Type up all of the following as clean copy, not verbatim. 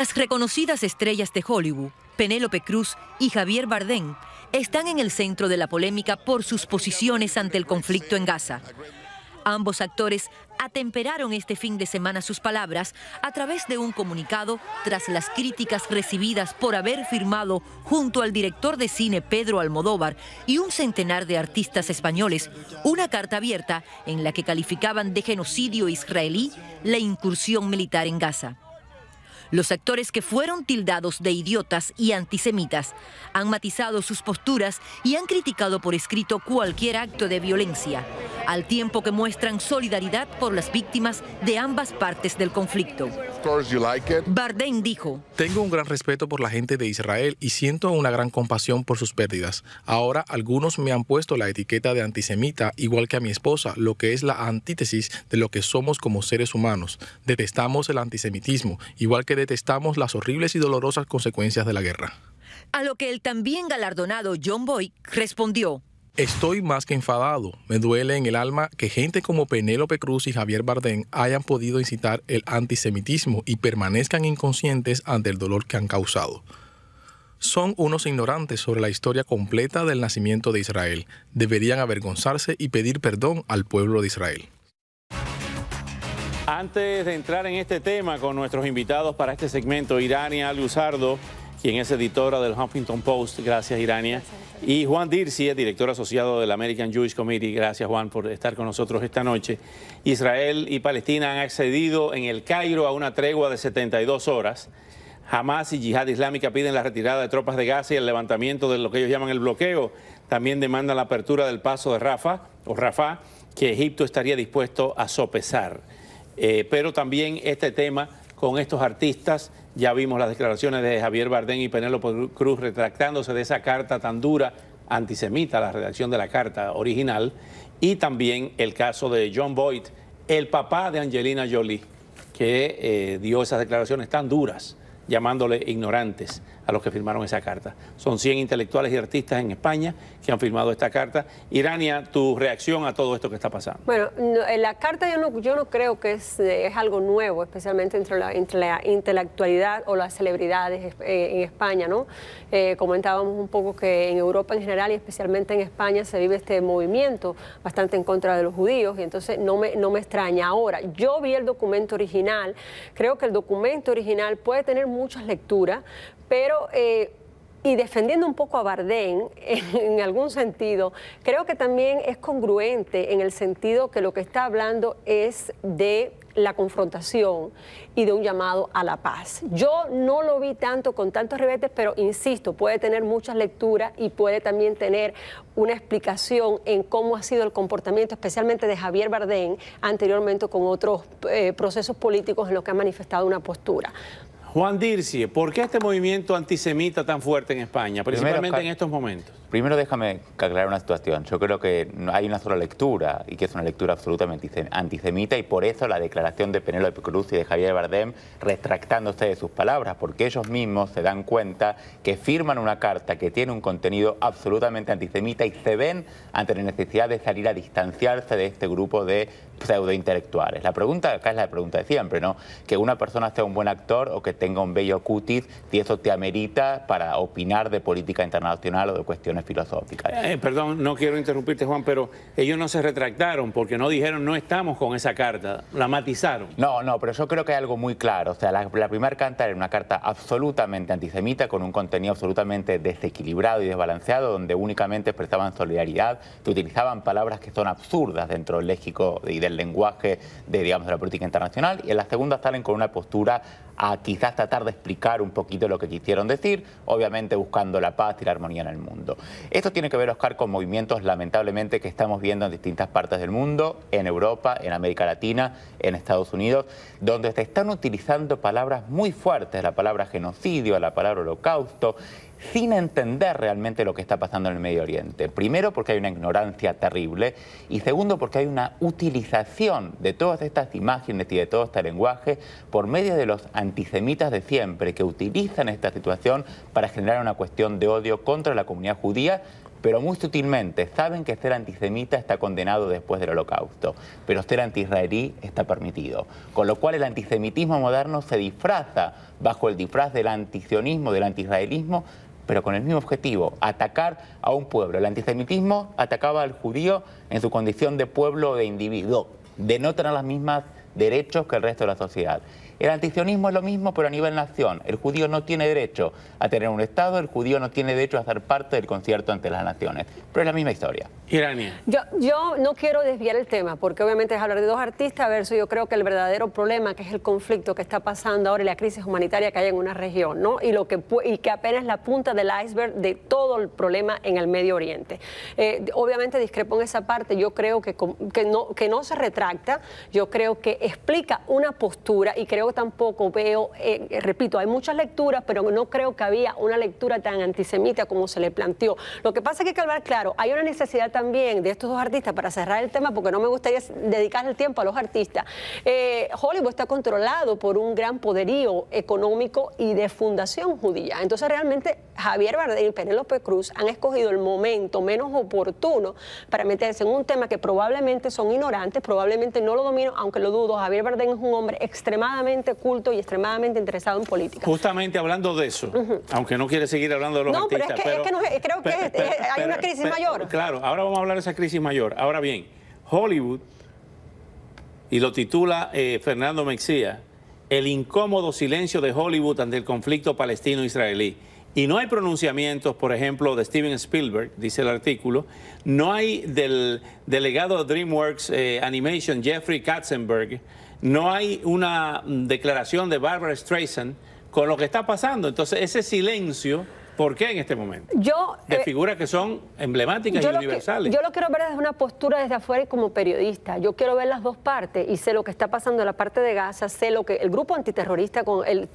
Las reconocidas estrellas de Hollywood, Penélope Cruz y Javier Bardem, están en el centro de la polémica por sus posiciones ante el conflicto en Gaza. Ambos actores atemperaron este fin de semana sus palabras a través de un comunicado tras las críticas recibidas por haber firmado junto al director de cine Pedro Almodóvar y un centenar de artistas españoles una carta abierta en la que calificaban de genocidio israelí la incursión militar en Gaza. Los actores que fueron tildados de idiotas y antisemitas han matizado sus posturas y han criticado por escrito cualquier acto de violencia, al tiempo que muestran solidaridad por las víctimas de ambas partes del conflicto. Bardem dijo: tengo un gran respeto por la gente de Israel y siento una gran compasión por sus pérdidas. Ahora algunos me han puesto la etiqueta de antisemita, igual que a mi esposa, lo que es la antítesis de lo que somos como seres humanos. Detestamos el antisemitismo, igual que detestamos las horribles y dolorosas consecuencias de la guerra. A lo que el también galardonado Jon Voight respondió: estoy más que enfadado. Me duele en el alma que gente como Penélope Cruz y Javier Bardem hayan podido incitar el antisemitismo y permanezcan inconscientes ante el dolor que han causado. Son unos ignorantes sobre la historia completa del nacimiento de Israel. Deberían avergonzarse y pedir perdón al pueblo de Israel. Antes de entrar en este tema con nuestros invitados para este segmento, Irania Luzardo, quien es editora del Huffington Post. Gracias, Irania. Y Juan Dirsi, director asociado del American Jewish Committee. Gracias, Juan, por estar con nosotros esta noche. Israel y Palestina han accedido en el Cairo a una tregua de 72 horas. Hamas y Yihad Islámica piden la retirada de tropas de Gaza y el levantamiento de lo que ellos llaman el bloqueo. También demandan la apertura del paso de Rafah, que Egipto estaría dispuesto a sopesar. Pero también este tema con estos artistas, ya vimos las declaraciones de Javier Bardem y Penélope Cruz retractándose de esa carta tan dura, antisemita, la redacción de la carta original, y también el caso de Jon Voight, el papá de Angelina Jolie, que dio esas declaraciones tan duras, llamándole ignorantes a los que firmaron esa carta. Son 100 intelectuales y artistas en España que han firmado esta carta. Irania, tu reacción a todo esto que está pasando. Bueno, la carta yo no creo que es algo nuevo, especialmente entre la intelectualidad o las celebridades en España, ¿no? Comentábamos un poco que en Europa en general y especialmente en España se vive este movimiento bastante en contra de los judíos y entonces no me extraña. Ahora, yo vi el documento original, creo que el documento original puede tener muchas lecturas, pero y defendiendo un poco a Bardem en algún sentido, creo que también es congruente en el sentido que lo que está hablando es de la confrontación y de un llamado a la paz. Yo no lo vi tanto con tantos ribetes, pero insisto, puede tener muchas lecturas y puede también tener una explicación en cómo ha sido el comportamiento, especialmente de Javier Bardem, anteriormente con otros procesos políticos en los que ha manifestado una postura. Juan Dirsi, ¿por qué este movimiento antisemita tan fuerte en España, principalmente en estos momentos? Primero déjame aclarar una situación. Yo creo que hay una sola lectura y que es una lectura absolutamente antisemita y por eso la declaración de Penélope Cruz y de Javier Bardem retractándose de sus palabras, porque ellos mismos se dan cuenta que firman una carta que tiene un contenido absolutamente antisemita y se ven ante la necesidad de salir a distanciarse de este grupo de pseudointelectuales. La pregunta acá es la pregunta de siempre, ¿no? Que una persona sea un buen actor o que tenga un bello cutis, si eso te amerita para opinar de política internacional o de cuestiones filosóficas. Perdón, no quiero interrumpirte, Juan, pero ellos no se retractaron porque no dijeron no estamos con esa carta, la matizaron. No, pero yo creo que hay algo muy claro. O sea, la primera carta era una carta absolutamente antisemita con un contenido absolutamente desequilibrado y desbalanceado, donde únicamente expresaban solidaridad, que utilizaban palabras que son absurdas dentro del léxico y del lenguaje de la política internacional, y en la segunda salen con una postura a quizás tratar de explicar un poquito lo que quisieron decir, obviamente buscando la paz y la armonía en el mundo. Esto tiene que ver, Oscar, con movimientos lamentablemente que estamos viendo en distintas partes del mundo, en Europa, en América Latina, en Estados Unidos, donde se están utilizando palabras muy fuertes, la palabra genocidio, la palabra holocausto, sin entender realmente lo que está pasando en el Medio Oriente. Primero, porque hay una ignorancia terrible, y segundo, porque hay una utilización de todas estas imágenes y de todo este lenguaje por medio de los antisemitas de siempre, que utilizan esta situación para generar una cuestión de odio contra la comunidad judía, pero muy sutilmente saben que ser antisemita está condenado después del Holocausto, pero ser anti-israelí está permitido. Con lo cual el antisemitismo moderno se disfraza bajo el disfraz del antisionismo, del anti-israelismo, pero con el mismo objetivo, atacar a un pueblo. El antisemitismo atacaba al judío en su condición de pueblo o de individuo, de no tener los mismos derechos que el resto de la sociedad. El antisionismo es lo mismo, pero a nivel nación. El judío no tiene derecho a tener un Estado, el judío no tiene derecho a ser parte del concierto ante las naciones. Pero es la misma historia. Irania. Yo no quiero desviar el tema, porque obviamente es hablar de dos artistas versus yo creo que el verdadero problema, que es el conflicto que está pasando ahora y la crisis humanitaria que hay en una región, ¿no? Y que apenas la punta del iceberg de todo el problema en el Medio Oriente. Obviamente discrepo en esa parte, yo creo que no se retracta, yo creo que explica una postura y creo que tampoco veo, repito, hay muchas lecturas, pero no creo que había una lectura tan antisemita como se le planteó. Lo que pasa es que hay que hablar claro, hay una necesidad también de estos dos artistas, para cerrar el tema, porque no me gustaría dedicar el tiempo a los artistas. Hollywood está controlado por un gran poderío económico y de fundación judía. Entonces realmente Javier Bardem y Penélope Cruz han escogido el momento menos oportuno para meterse en un tema que probablemente son ignorantes, probablemente no lo dominan, aunque lo dudo. Javier Bardem es un hombre extremadamente culto y extremadamente interesado en política. Justamente hablando de eso, aunque no quiere seguir hablando de los artistas. Creo que hay una crisis mayor. Claro, ahora vamos a hablar de esa crisis mayor. Ahora bien, Hollywood, y lo titula Fernando Mexía, el incómodo silencio de Hollywood ante el conflicto palestino-israelí. Y no hay pronunciamientos, por ejemplo, de Steven Spielberg, dice el artículo, no hay del delegado de DreamWorks Animation, Jeffrey Katzenberg, no hay una declaración de Barbara Streisand con lo que está pasando. Entonces, ese silencio, ¿por qué en este momento? De figuras que son emblemáticas y universales. Yo lo quiero ver desde una postura desde afuera y como periodista. Yo quiero ver las dos partes y sé lo que está pasando en la parte de Gaza, sé lo que el grupo antiterrorista, con el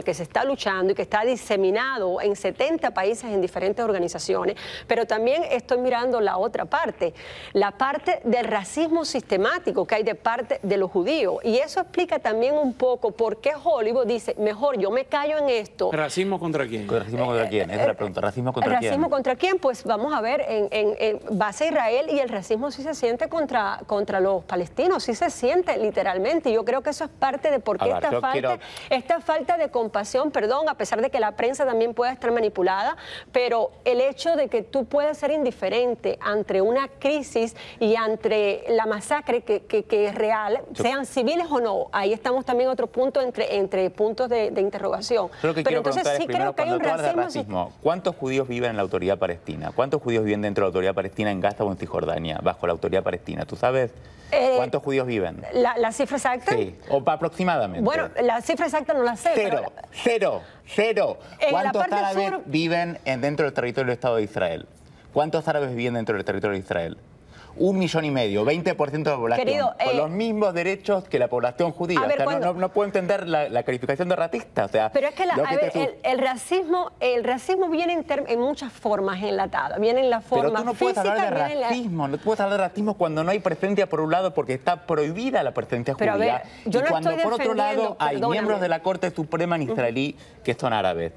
que se está luchando y que está diseminado en 70 países en diferentes organizaciones, pero también estoy mirando la otra parte, la parte del racismo sistemático que hay de parte de los judíos. Y eso explica también un poco por qué Hollywood dice, mejor yo me callo en esto. ¿Racismo contra quién? ¿Racismo contra quién? Esa es la pregunta. ¿Racismo contra quién? ¿Racismo contra quién? Pues vamos a ver, en base a Israel, y el racismo sí se siente contra los palestinos, sí se siente literalmente. Y yo creo que eso es parte de por qué esta falta de compasión, perdón, a pesar de que la prensa también pueda estar manipulada, pero el hecho de que tú puedes ser indiferente ante una crisis y ante la masacre que es real, sean civiles o no, ahí estamos también otro punto entre puntos de interrogación. Pero entonces sí creo que hay un racismo. ¿Cuántos judíos viven en la autoridad palestina? ¿Cuántos judíos viven dentro de la autoridad palestina en Gaza o en Cisjordania, bajo la autoridad palestina? ¿Tú sabes cuántos judíos viven? ¿La cifra exacta? Sí, o aproximadamente. Bueno, la cifra exacta no la sé. Cero. ¿Cuántos árabes viven dentro del territorio del Estado de Israel? ¿Cuántos árabes viven dentro del territorio de Israel? 1,5 millones, 20% de la población, querido, con los mismos derechos que la población judía. Ver, o sea, no puedo entender la calificación de racista. O sea, pero es que el racismo viene en muchas formas enlatadas. Viene en la forma pero tú no puedes física, hablar de racismo. No puedes hablar de racismo cuando no hay presencia por un lado, porque está prohibida la presencia judía. Ver, yo y no cuando por otro lado hay miembros de la Corte Suprema en israelí que son árabes.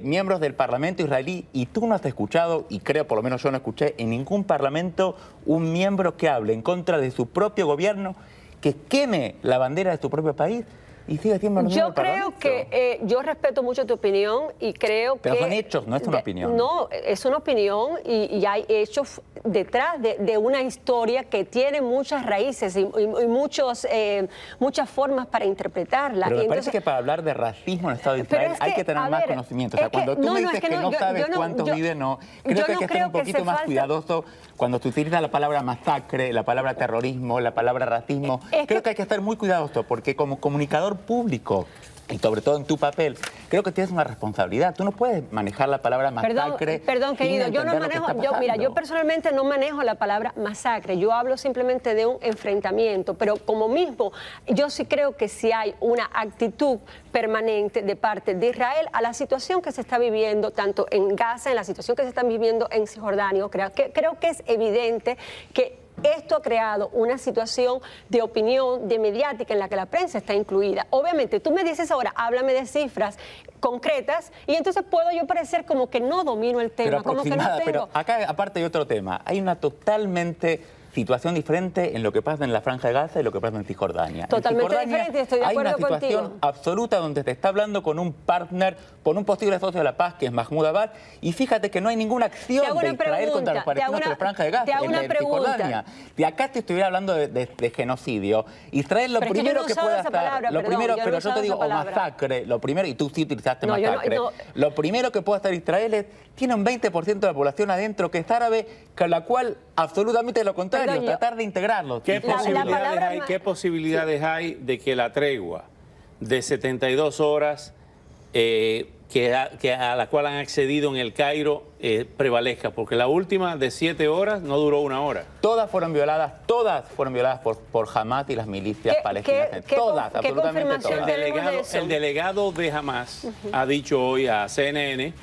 Miembros del Parlamento israelí, y tú no has escuchado, y creo, por lo menos yo no escuché en ningún parlamento, un miembro que hable en contra de su propio gobierno, que queme la bandera de su propio país y sigue siendo lo mismo. Yo creo que yo respeto mucho tu opinión y creo pero son hechos, no es una opinión. No, es una opinión y hay hechos detrás de una historia que tiene muchas raíces y muchas formas para interpretarla. Pero me parece que para hablar de racismo en el Estado de Israel hay que tener más conocimiento. O sea, cuando tú me dices que no sabes cuántos viven, creo que hay que ser un poquito más cuidadoso cuando tú utilizas la palabra masacre, la palabra terrorismo, la palabra racismo. Creo que hay que estar muy cuidadoso porque como comunicador público, y sobre todo en tu papel, creo que tienes una responsabilidad. Tú no puedes manejar la palabra masacre. Perdón, querido, yo no manejo, yo personalmente no manejo la palabra masacre. Yo hablo simplemente de un enfrentamiento, pero como mismo, yo sí creo que sí hay una actitud permanente de parte de Israel a la situación que se está viviendo tanto en Gaza, en la situación que se está viviendo en Cisjordania. Creo que es evidente que esto ha creado una situación de opinión, de mediática, en la que la prensa está incluida. Obviamente, tú me dices ahora, háblame de cifras concretas, y entonces puedo yo parecer como que no domino el tema, como que no tengo... Pero acá, aparte hay otro tema, hay una situación diferente en lo que pasa en la Franja de Gaza y lo que pasa en Cisjordania. Totalmente diferente, estoy de acuerdo contigo. Hay una situación absoluta donde te está hablando con un partner, con un posible socio de la paz, que es Mahmoud Abbas, y fíjate que no hay ninguna acción de Israel contra los palestinos de la Franja de Gaza, en Cisjordania. De acá te estuviera hablando de genocidio. Israel lo primero que puede hacer, pero yo te digo, o masacre, lo primero, y tú sí utilizaste masacre, lo primero que puede hacer Israel es, tiene un 20% de la población adentro que es árabe, con la cual absolutamente lo contrario, tratar de integrarlos. ¿Qué posibilidades hay de que la tregua de 72 horas a la cual han accedido en el Cairo prevalezca? Porque la última de 7 horas no duró 1 hora. Todas fueron violadas por Hamas y las milicias palestinas. Todas, absolutamente todas. El delegado de Hamas ha dicho hoy a CNN,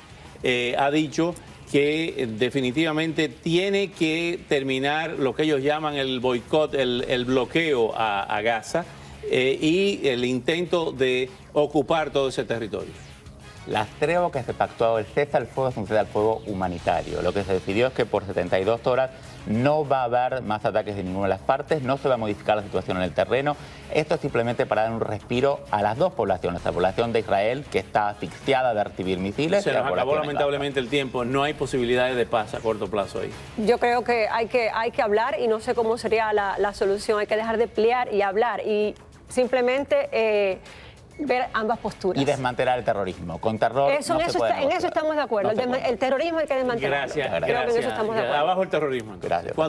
ha dicho que definitivamente tiene que terminar lo que ellos llaman el boicot, el bloqueo a Gaza y el intento de ocupar todo ese territorio. La tregua que se pactó, el cese al fuego, es un cese al fuego humanitario. Lo que se decidió es que por 72 horas no va a haber más ataques de ninguna de las partes, no se va a modificar la situación en el terreno. Esto es simplemente para dar un respiro a las dos poblaciones, la población de Israel, que está asfixiada de recibir misiles. Se nos acabó lamentablemente el tiempo, no hay posibilidades de paz a corto plazo ahí. Yo creo que hay que hablar, y no sé cómo sería la solución. Hay que dejar de pelear y hablar, y simplemente... ver ambas posturas. Y desmantelar el terrorismo. Con terror en eso estamos de acuerdo. El terrorismo hay que desmantelarlo. Gracias. Creo que en eso estamos de acuerdo. Abajo el terrorismo. Gracias.